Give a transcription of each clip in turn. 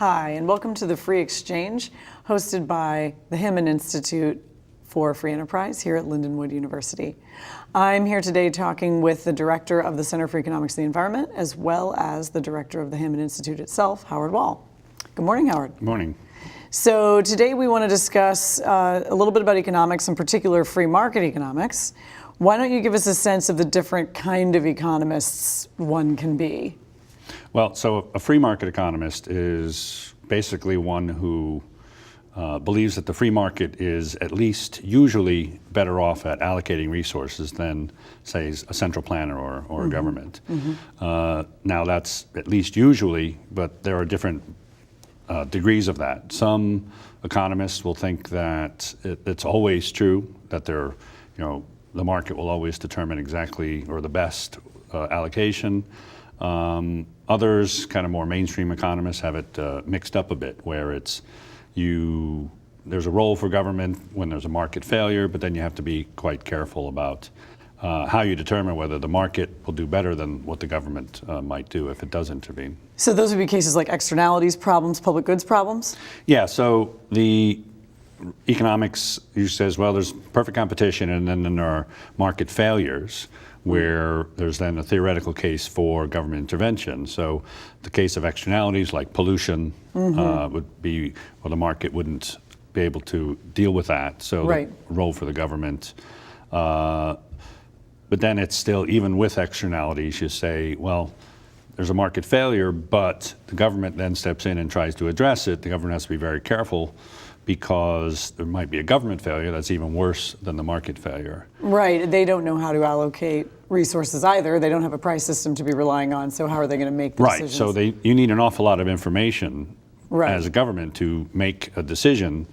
Hi, and welcome to the Free Exchange, hosted by the Hammond Institute for Free Enterprise here at Lindenwood University. I'm here today talking with the director of the Center for Economics and the Environment, as well as the director of the Hammond Institute itself, Howard Wall. Good morning, Howard. Good morning. So today we want to discuss a little bit about economics, in particular free market economics. Why don't you give us a sense of the different kind of economists one can be? Well, so a free market economist is basically one who believes that the free market is at least usually better off at allocating resources than, say, a central planner or a government. Now that's at least usually, but there are different degrees of that. Some economists will think that it's always true, that the market will always determine exactly or the best allocation. Others, kind of more mainstream economists, have it mixed up a bit, where there's a role for government when there's a market failure, but then you have to be quite careful about how you determine whether the market will do better than what the government might do if it does intervene. So those would be cases like externalities problems, public goods problems? Yeah, so the economics says, well, there's perfect competition, and then there are market failures, where there's then a theoretical case for government intervention. So the case of externalities like pollution would be, well, the market wouldn't be able to deal with that, so the role for the government. But then it's still, even with externalities, you say, well, there's a market failure, but the government then steps in and tries to address it. The government has to be very careful, because there might be a government failure that's even worse than the market failure. Right, they don't know how to allocate resources either. They don't have a price system to be relying on, so how are they going to make the decisions? Right, so you need an awful lot of information as a government to make a decision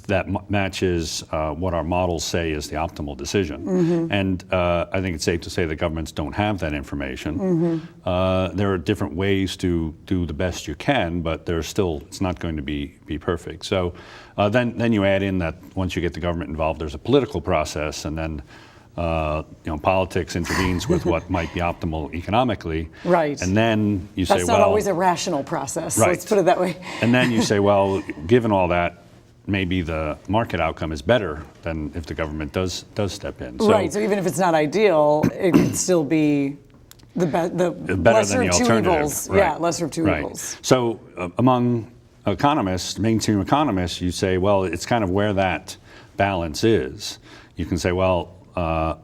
that matches what our models say is the optimal decision. And I think it's safe to say that governments don't have that information. There are different ways to do the best you can, but it's not going to be perfect. So then you add in that once you get the government involved, there's a political process, and then politics intervenes with what might be optimal economically. Right. And then you say, that's not always a rational process, right. Let's put it that way. And then you say, well, given all that, maybe the market outcome is better than if the government does step in. So, right, so even if it's not ideal, it could still be the lesser of two evils. Right. Yeah, lesser of two evils. So among economists, mainstream economists, you say, well, it's kind of where that balance is. You can say, well,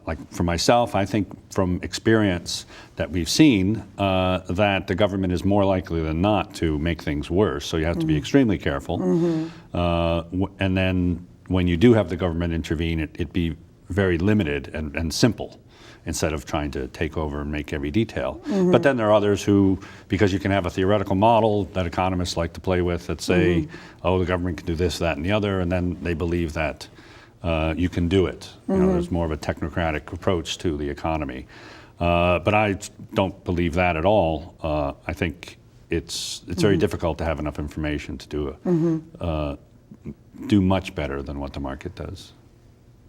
like for myself, I think from experience that we've seen that the government is more likely than not to make things worse. So you have to be extremely careful. And then when you do have the government intervene, it be very limited and simple, instead of trying to take over and make every detail. But then there are others who, because you can have a theoretical model that economists like to play with that say, oh, the government can do this, that, and the other, and then they believe that you can do it. There's more of a technocratic approach to the economy. But I don't believe that at all. I think it's very difficult to have enough information to do much better than what the market does.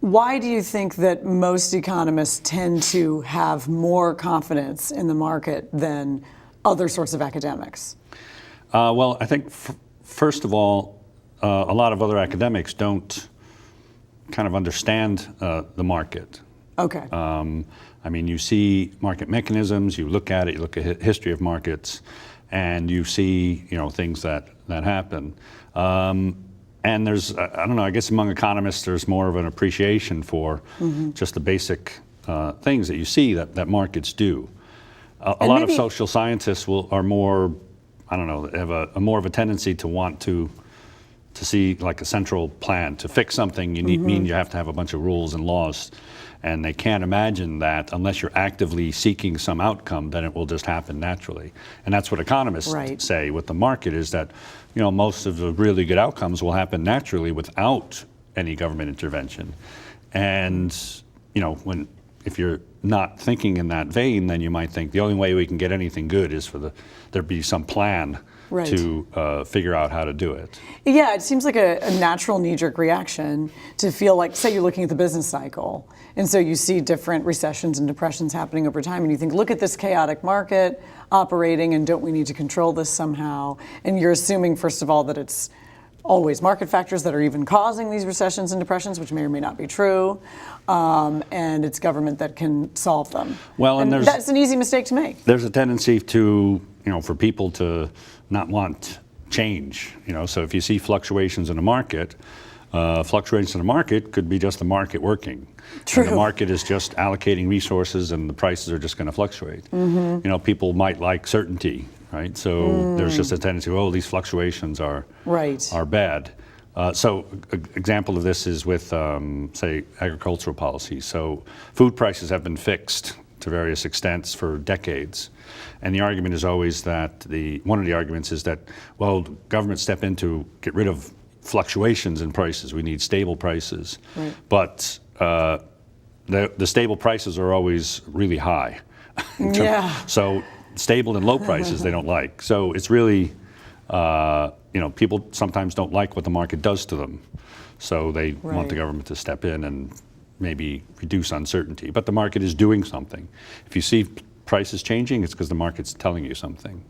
Why do you think that most economists tend to have more confidence in the market than other sorts of academics? Well, I think first of all, a lot of other academics don't kind of understand the market. Okay. I mean, you see market mechanisms, you look at it, you look at history of markets, and you see, things that happen. And there's, I don't know, I guess among economists there's more of an appreciation for just the basic things that you see that markets do. A lot of social scientists are more, I don't know, have more of a tendency to want to see like a central plan. To fix something, you you have to have a bunch of rules and laws, and they can't imagine that unless you're actively seeking some outcome, then it will just happen naturally. And that's what economists say with the market, is that most of the really good outcomes will happen naturally without any government intervention. And if you're not thinking in that vein, then you might think the only way we can get anything good is for there be some plan Right. to figure out how to do it. Yeah, it seems like a natural knee-jerk reaction to feel like, say you're looking at the business cycle, and so you see different recessions and depressions happening over time, and you think, look at this chaotic market operating, and don't we need to control this somehow? And you're assuming, first of all, that it's always market factors that are even causing these recessions and depressions, which may or may not be true, and it's government that can solve them. Well, and that's an easy mistake to make. There's a tendency to, for people to not want change. So if you see fluctuations in the market, fluctuations in the market could be just the market working. True. And the market is just allocating resources, and the prices are just going to fluctuate. Mm-hmm. People might like certainty. Right, so there's just a tendency. Oh, these fluctuations are bad. So, an example of this is with, say, agricultural policy. So, food prices have been fixed to various extents for decades, and the argument is always that one of the arguments is that, well, government step in to get rid of fluctuations in prices. We need stable prices, right. But the stable prices are always really high. Yeah. So. Stable and low prices they don't like. So it's really, people sometimes don't like what the market does to them. So they want the government to step in and maybe reduce uncertainty. But the market is doing something. If you see prices changing, it's because the market's telling you something.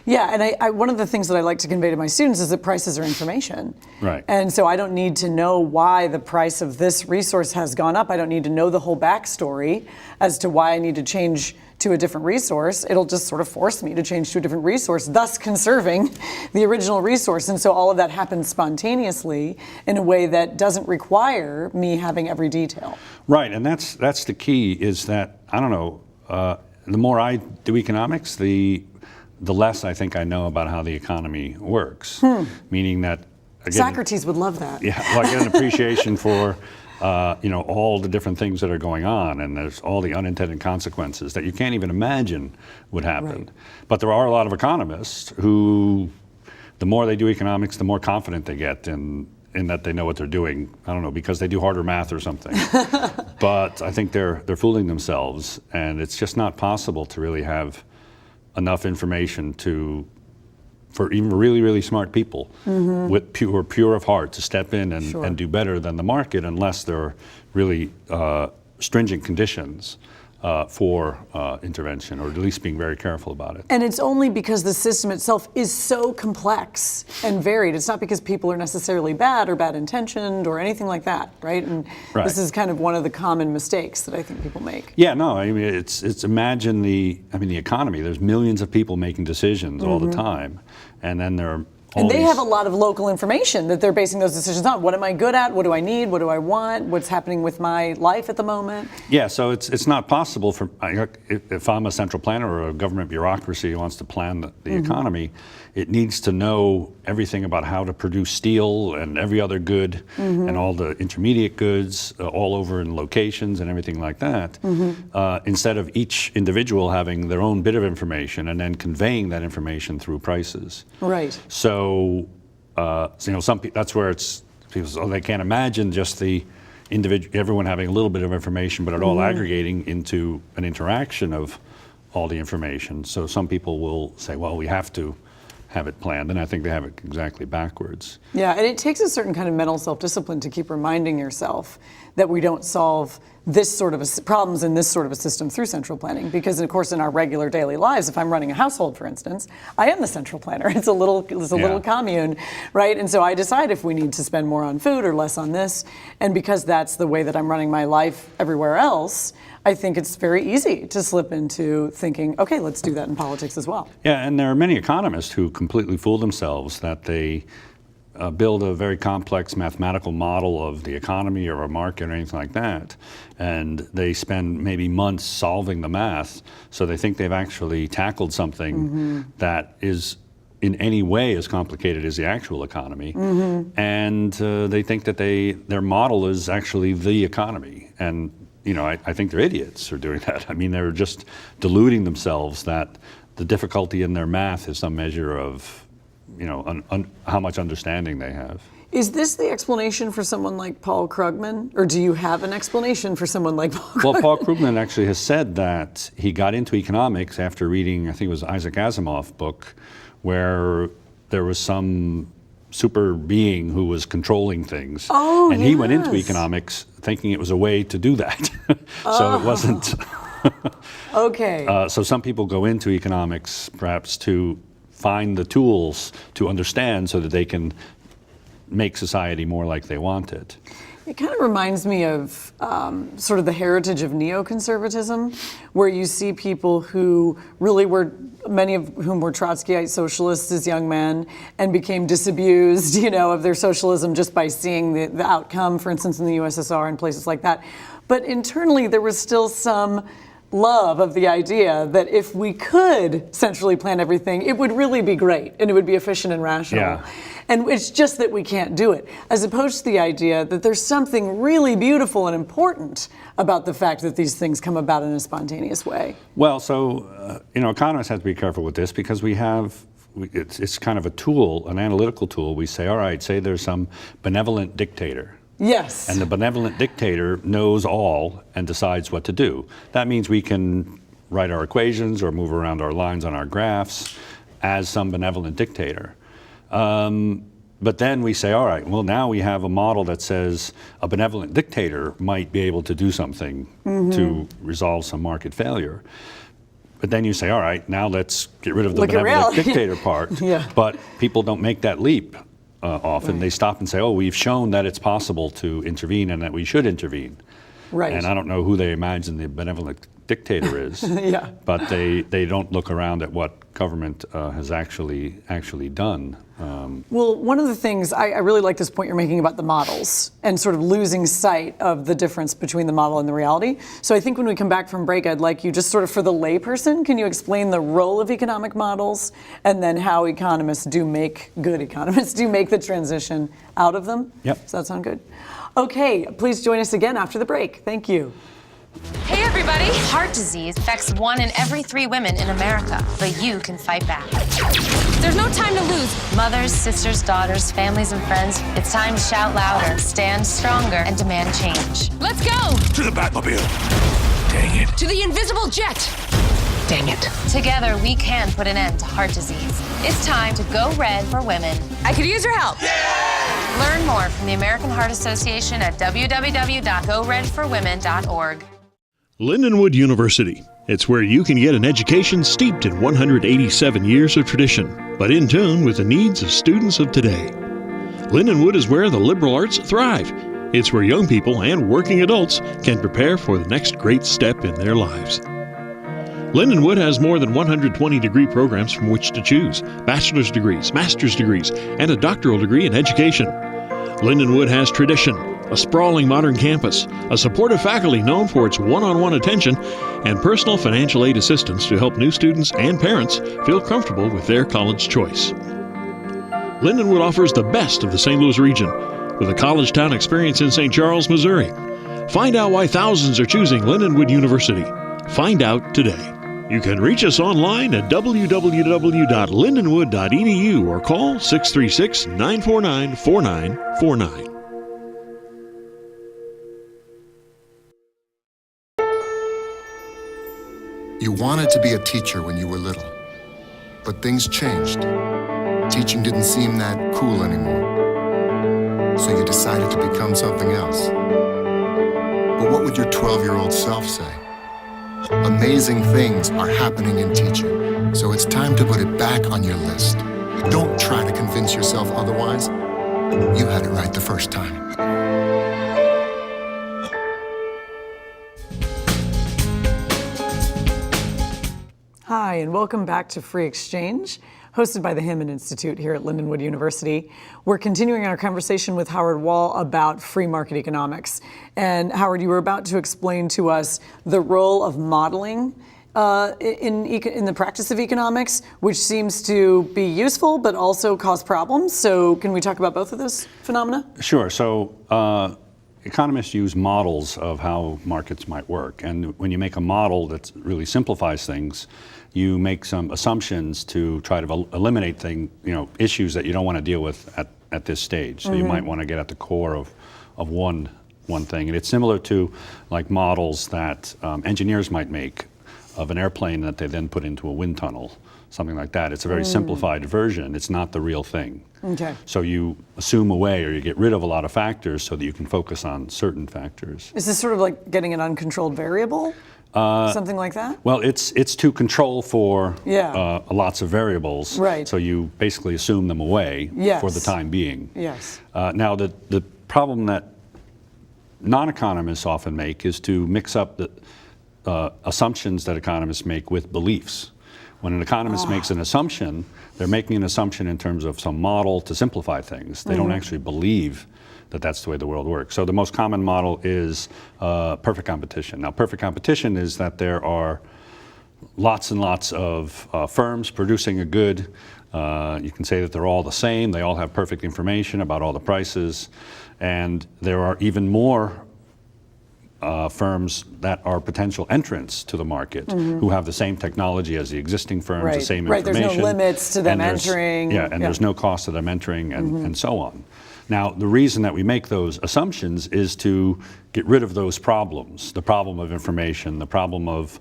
Yeah, and one of the things that I like to convey to my students is that prices are information. Right. And so I don't need to know why the price of this resource has gone up. I don't need to know the whole backstory as to why I need to change to a different resource. It'll just sort of force me to change to a different resource, thus conserving the original resource. And so all of that happens spontaneously in a way that doesn't require me having every detail. Right, and that's the key, is that, I don't know, the more I do economics, the less I think I know about how the economy works. Meaning that, again, Socrates would love that. Yeah, well, I get an appreciation for all the different things that are going on, and there's all the unintended consequences that you can't even imagine would happen. Right. But there are a lot of economists who, the more they do economics, the more confident they get in that they know what they're doing. I don't know, because they do harder math or something. But I think they're fooling themselves, and it's just not possible to really have enough information for even really, really smart people who are pure of heart to step in and do better than the market, unless there are really stringent conditions for intervention, or at least being very careful about it. And it's only because the system itself is so complex and varied. It's not because people are necessarily bad or bad intentioned or anything like that, right? And this is kind of one of the common mistakes that I think people make. Yeah, no, I mean, it's imagine the economy. There's millions of people making decisions all the time, and then there are and they have a lot of local information that they're basing those decisions on. What am I good at? What do I need? What do I want? What's happening with my life at the moment? Yeah, so it's not possible for, if I'm a central planner or a government bureaucracy who wants to plan the economy, it needs to know everything about how to produce steel and every other good and all the intermediate goods all over in locations and everything like that, instead of each individual having their own bit of information and then conveying that information through prices. Right. So, some people, that's where people say, they can't imagine just the everyone having a little bit of information, but it all aggregating into an interaction of all the information. So some people will say, well, we have to have it planned, and I think they have it exactly backwards. Yeah, and it takes a certain kind of mental self-discipline to keep reminding yourself that we don't solve this sort of problems in this sort of a system through central planning, because of course in our regular daily lives, if I'm running a household, for instance, I am the central planner. It's a little commune, right? And so I decide if we need to spend more on food or less on this, and because that's the way that I'm running my life everywhere else, I think it's very easy to slip into thinking, okay, let's do that in politics as well. Yeah, and there are many economists who completely fool themselves that they build a very complex mathematical model of the economy or a market or anything like that, and they spend maybe months solving the math, so they think they've actually tackled something that is in any way as complicated as the actual economy, and they think that their model is actually the economy. And I think they're idiots for doing that. I mean, they're just deluding themselves that the difficulty in their math is some measure of how much understanding they have. Is this the explanation for someone like Paul Krugman, or do you have an explanation for someone like Paul Krugman? Well, Paul Krugman actually has said that he got into economics after reading, I think it was Isaac Asimov's book, where there was some super being who was controlling things. Oh, and he went into yes. economics thinking it was a way to do that. So it wasn't. Okay. So some people go into economics perhaps to find the tools to understand so that they can make society more like they want it. It kind of reminds me of sort of the heritage of neoconservatism, where you see people who really were, many of whom were Trotskyite socialists as young men, and became disabused, of their socialism just by seeing the outcome, for instance, in the USSR and places like that. But internally, there was still some love of the idea that if we could centrally plan everything, it would really be great and it would be efficient and rational. Yeah. And it's just that we can't do it, as opposed to the idea that there's something really beautiful and important about the fact that these things come about in a spontaneous way. Well, so, economists have to be careful with this because it's kind of a tool, an analytical tool. We say, all right, say there's some benevolent dictator. Yes. And the benevolent dictator knows all and decides what to do. That means we can write our equations or move around our lines on our graphs as some benevolent dictator. But then we say, all right, well, now we have a model that says a benevolent dictator might be able to do something to resolve some market failure. But then you say, all right, now let's get rid of the benevolent dictator part. Yeah. But people don't make that leap often. Right. They stop and say, oh, we've shown that it's possible to intervene and that we should intervene. Right. And I don't know who they imagine the benevolent dictator is. Yeah. But they don't look around at what government has actually done. Well, one of the things, I really like this point you're making about the models and sort of losing sight of the difference between the model and the reality. So I think when we come back from break, I'd like you just sort of for the layperson, can you explain the role of economic models and then how good economists do make the transition out of them? Yep. Does that sound good? Okay, please join us again after the break. Thank you. Hey everybody! Heart disease affects 1 in every 3 women in America, but you can fight back. There's no time to lose. Mothers, sisters, daughters, families, and friends, it's time to shout louder, stand stronger, and demand change. Let's go! To the Batmobile. Dang it. To the invisible jet! Dang it. Together, we can put an end to heart disease. It's time to go red for women. I could use your help. Learn more from the American Heart Association at www.goredforwomen.org. Lindenwood University. It's where you can get an education steeped in 187 years of tradition, but in tune with the needs of students of today. Lindenwood is where the liberal arts thrive. It's where young people and working adults can prepare for the next great step in their lives. Lindenwood has more than 120 degree programs from which to choose, bachelor's degrees, master's degrees, and a doctoral degree in education. Lindenwood has tradition, a sprawling modern campus, a supportive faculty known for its one-on-one attention, and personal financial aid assistance to help new students and parents feel comfortable with their college choice. Lindenwood offers the best of the St. Louis region, with a college town experience in St. Charles, Missouri. Find out why thousands are choosing Lindenwood University. Find out today. You can reach us online at www.lindenwood.edu or call 636-949-4949. You wanted to be a teacher when you were little, but things changed. Teaching didn't seem that cool anymore, so you decided to become something else. But what would your 12-year-old self say? Amazing things are happening in teaching, so it's time to put it back on your list. Don't try to convince yourself otherwise. You had it right the first time. Hi, and welcome back to Free Exchange, hosted by the Hammond Institute here at Lindenwood University. We're continuing our conversation with Howard Wall about free market economics. And Howard, you were about to explain to us the role of modeling in the practice of economics, which seems to be useful but also cause problems. So can we talk about both of those phenomena? Sure. So economists use models of how markets might work. And when you make a model that really simplifies things, you make some assumptions to try to eliminate issues that you don't want to deal with at this stage. So you might want to get at the core of one thing. And it's similar to like models that engineers might make of an airplane that they then put into a wind tunnel. something like that. It's a very simplified version. It's not the real thing. Okay. So you assume away or you get rid of a lot of factors so that you can focus on certain factors. Is this sort of like getting an uncontrolled variable? Something like that? Well, it's to control for Yeah. lots of variables. Right. So you basically assume them away Yes. for the time being. Yes. Now, the problem that non-economists often make is to mix up the assumptions that economists make with beliefs. When an economist makes an assumption, they're making an assumption in terms of some model to simplify things. They don't actually believe that that's the way the world works. So the most common model is perfect competition. Now, perfect competition is that there are lots and lots of firms producing a good. You can say that they're all the same. They all have perfect information about all the prices. And there are even more firms that are potential entrants to the market who have the same technology as the existing firms, the same Right, information. there's no limits to them and there's- entering. Yeah, and there's no cost to them entering and so on. Now, the reason that we make those assumptions is to get rid of those problems, the problem of information, the problem of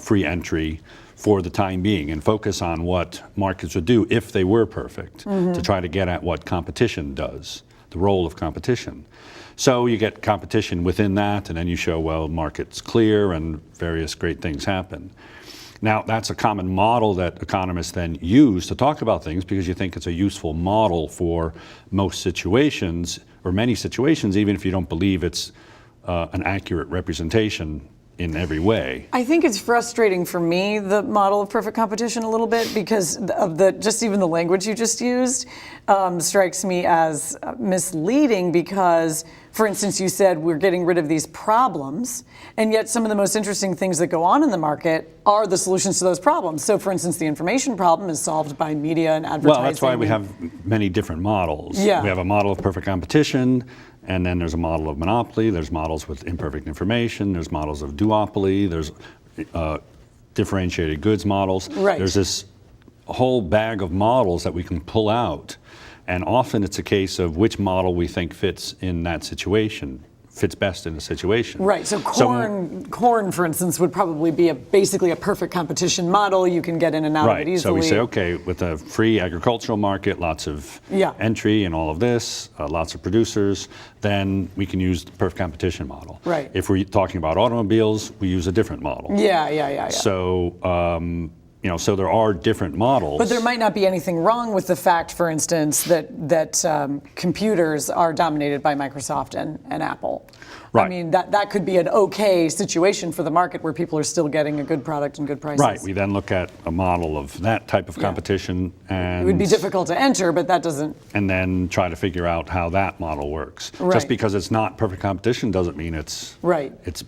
free entry for the time being, and focus on what markets would do if they were perfect, to try to get at what competition does, the role of competition. So you get competition within that, and then you show, well, market's clear and various great things happen. Now, that's a common model that economists then use to talk about things because you think it's a useful model for most situations, or many situations, even if you don't believe it's an accurate representation in every way. I think it's frustrating for me, the model of perfect competition, a little bit, because of the just even the language you just used strikes me as misleading because, for instance, you said we're getting rid of these problems, and yet some of the most interesting things that go on in the market are the solutions to those problems. So, for instance, the information problem is solved by media and advertising. Well, that's why we have many different models. Yeah. We have a model of perfect competition, and then there's a model of monopoly, there's models with imperfect information, there's models of duopoly, there's differentiated goods models. Right. There's this whole bag of models that we can pull out, and often it's a case of which model we think fits in that situation, fits best in the situation. Right, so corn, for instance, would probably be basically a perfect competition model. You can get in and out of it easily. So we say, okay, with a free agricultural market, lots of entry and all of this, lots of producers, then we can use the perfect competition model. Right. If we're talking about automobiles, we use a different model. Yeah. So, so there are different models. But there might not be anything wrong with the fact, for instance, that computers are dominated by Microsoft and Apple. Right. I mean, that could be an okay situation for the market where people are still getting a good product and good prices. Right. We then look at a model of that type of competition, and it would be difficult to enter, but that doesn't. And then try to figure out how that model works. Right. Just because it's not perfect competition doesn't mean it's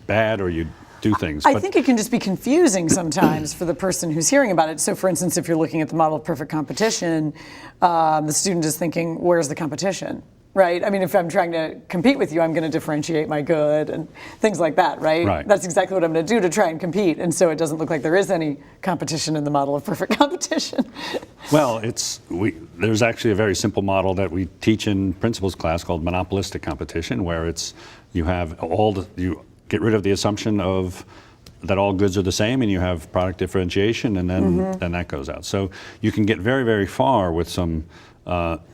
bad or you do things. I think it can just be confusing sometimes for the person who's hearing about it. So, for instance, if you're looking at the model of perfect competition, the student is thinking, where's the competition? Right? I mean, if I'm trying to compete with you, I'm going to differentiate my good and things like that, right? Right. That's exactly what I'm going to do to try and compete. And so it doesn't look like there is any competition in the model of perfect competition. Well, there's actually a very simple model that we teach in principles class called monopolistic competition, where you get rid of the assumption of that all goods are the same, and you have product differentiation, and then that goes out. So you can get very, very far with some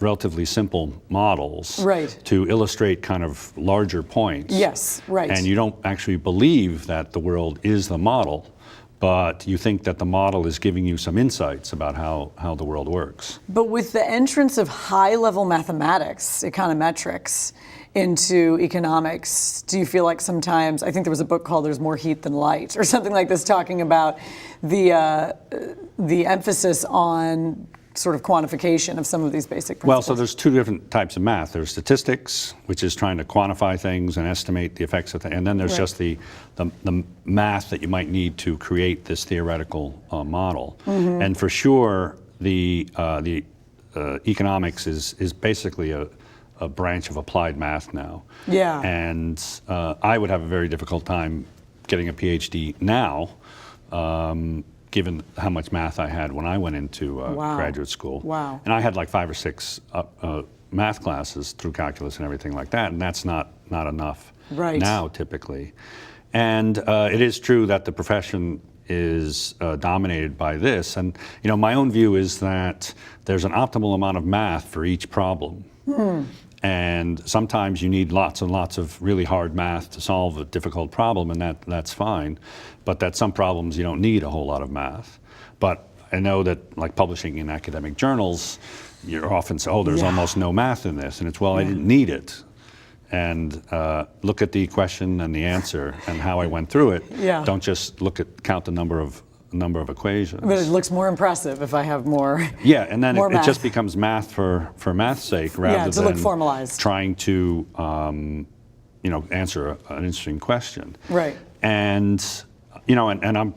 relatively simple models to illustrate kind of larger points. Yes, right. And you don't actually believe that the world is the model, but you think that the model is giving you some insights about how the world works. But with the entrance of high-level mathematics, econometrics, into economics, do you feel like sometimes, I think there was a book called There's More Heat Than Light, or something like this, talking about the emphasis on sort of quantification of some of these basic principles? Well, so there's two different types of math. There's statistics, which is trying to quantify things and estimate the effects of things, and then there's just the math that you might need to create this theoretical model. And for sure, the economics is basically a branch of applied math now. Yeah. And I would have a very difficult time getting a PhD now, given how much math I had when I went into graduate school. Wow. And I had like 5 or 6 math classes through calculus and everything like that, and that's not enough now typically. And it is true that the profession is dominated by this. And my own view is that there's an optimal amount of math for each problem. And sometimes you need lots and lots of really hard math to solve a difficult problem, and that's fine. But that some problems you don't need a whole lot of math. But I know that, like publishing in academic journals, you're often say, oh, there's almost no math in this. And it's, well, I didn't need it. And look at the question and the answer and how I went through it. Yeah. Don't just count the number of equations. But it looks more impressive if I have more. Yeah, and then it math. just becomes math for math's sake rather to than look formalized. Trying to answer an interesting question. Right. And and I'm,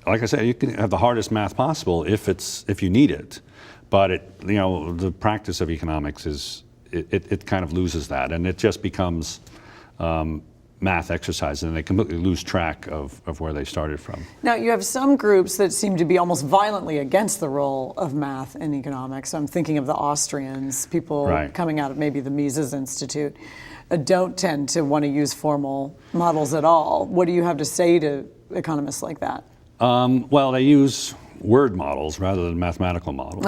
like I said, you can have the hardest math possible if you need it, but the practice of economics is it kind of loses that, and it just becomes math exercises, and they completely lose track of where they started from. Now, you have some groups that seem to be almost violently against the role of math in economics. I'm thinking of the Austrians, people coming out of maybe the Mises Institute, don't tend to want to use formal models at all. What do you have to say to economists like that? Well, they use word models rather than mathematical models.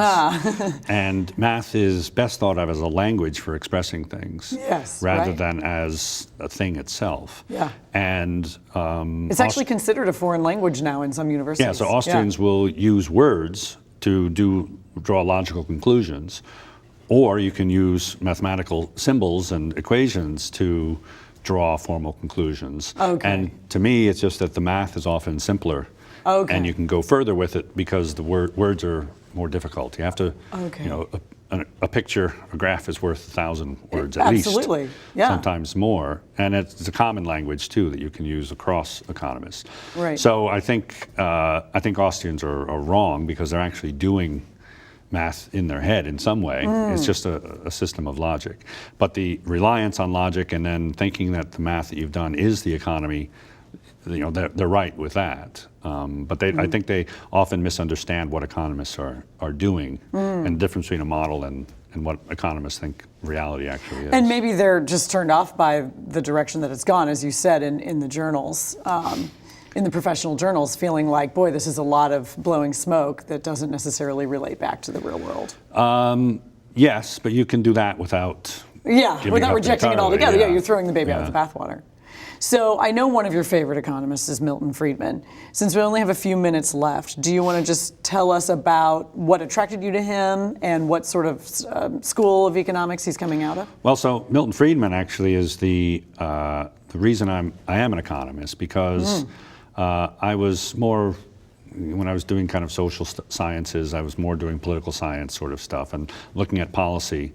And math is best thought of as a language for expressing things, rather than as a thing itself. Yeah. And it's actually considered a foreign language now in some universities. Yeah, so Austrians will use words to draw logical conclusions, or you can use mathematical symbols and equations to draw formal conclusions. Okay. And to me, it's just that the math is often simpler. Okay. And you can go further with it because the words are more difficult. You have to, a picture, a graph is worth 1,000 words at least. Absolutely, yeah. Sometimes more. And it's a common language, too, that you can use across economists. Right. So I think Austrians are wrong because they're actually doing math in their head in some way. It's just a system of logic. But the reliance on logic and then thinking that the math that you've done is the economy, they're right with that. But I think they often misunderstand what economists are doing and the difference between a model and what economists think reality actually is. And maybe they're just turned off by the direction that it's gone, as you said, in the journals, in the professional journals, feeling like, boy, this is a lot of blowing smoke that doesn't necessarily relate back to the real world. Yes, but you can do that without without rejecting it altogether. Yeah, you're throwing the baby out with the bathwater. So I know one of your favorite economists is Milton Friedman. Since we only have a few minutes left, do you want to just tell us about what attracted you to him and what sort of school of economics he's coming out of? Well, so Milton Friedman actually is the reason I am an economist, because I was more, when I was doing kind of social sciences, I was more doing political science sort of stuff and looking at policy.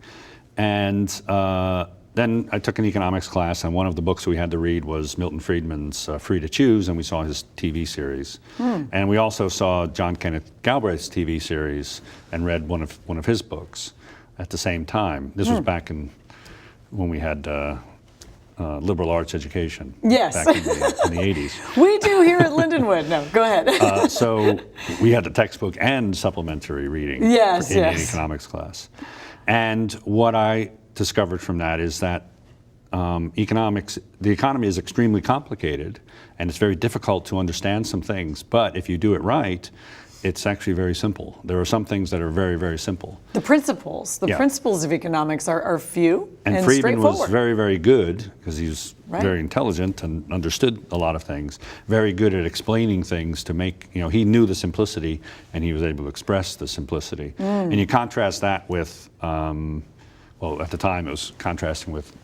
And then I took an economics class, and one of the books we had to read was Milton Friedman's Free to Choose, and we saw his TV series. And we also saw John Kenneth Galbraith's TV series and read one of his books at the same time. This was back when we had liberal arts education. Yes. Back in the 80s. We do here at Lindenwood. No, go ahead. So we had the textbook and supplementary reading in the economics class. And what I discovered from that is that the economy is extremely complicated, and it's very difficult to understand some things. But if you do it right, it's actually very simple. There are some things that are very, very simple. The principles of economics are few and Friedman straightforward. was very, very good, because he was very intelligent and understood a lot of things, very good at explaining things to make, he knew the simplicity, and he was able to express the simplicity. And you contrast that with, well, at the time it was contrasting with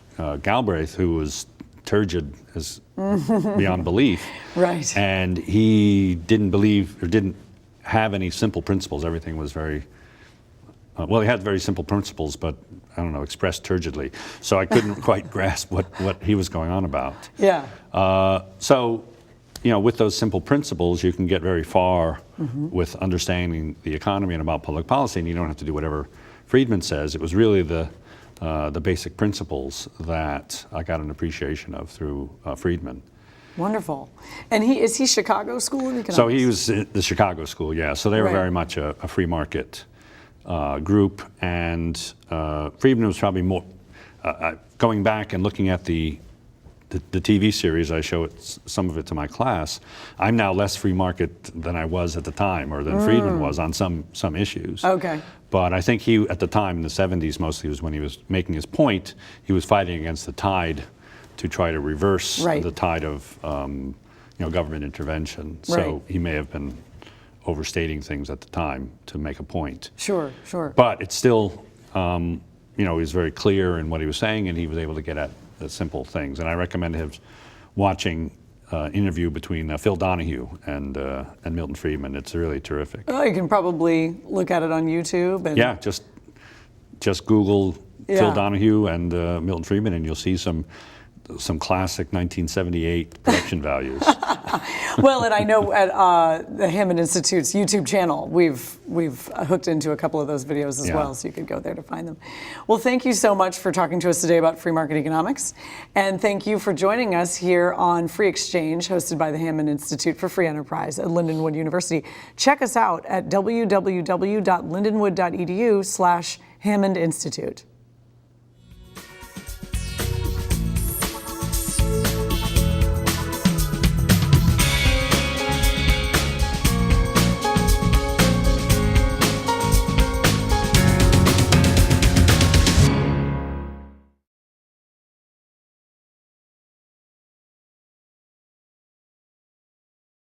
Galbraith, who was turgid as beyond belief. Right. And he didn't believe, or didn't have any simple principles. Everything was very, well, he had very simple principles, but I don't know, expressed turgidly. So I couldn't quite grasp what he was going on about. Yeah. So, with those simple principles, you can get very far with understanding the economy and about public policy, and you don't have to do whatever Friedman says. It was really the basic principles that I got an appreciation of through Friedman. Wonderful. And is he Chicago School of Economics? So he was the Chicago School, yeah. So they were very much a free market group, and Friedman was probably more, going back and looking at the the TV series, I show some of it to my class. I'm now less free market than I was at the time, or than Friedman was on some issues. Okay. But I think he, at the time, in the 70s mostly, was when he was making his point, he was fighting against the tide to try to reverse the tide of government intervention. So he may have been overstating things at the time to make a point. Sure, sure. But it's still, he was very clear in what he was saying, and he was able to get at the simple things. And I recommend him watching interview between Phil Donahue and Milton Friedman. It's really terrific. Oh, you can probably look at it on YouTube. And yeah, just Google Phil Donahue and Milton Friedman, and you'll see some classic 1978 production values. Well, and I know at the Hammond Institute's YouTube channel, we've hooked into a couple of those videos as well, so you could go there to find them. Well, thank you so much for talking to us today about free market economics, and thank you for joining us here on Free Exchange, hosted by the Hammond Institute for Free Enterprise at Lindenwood University. Check us out at www.lindenwood.edu/Hammond Institute.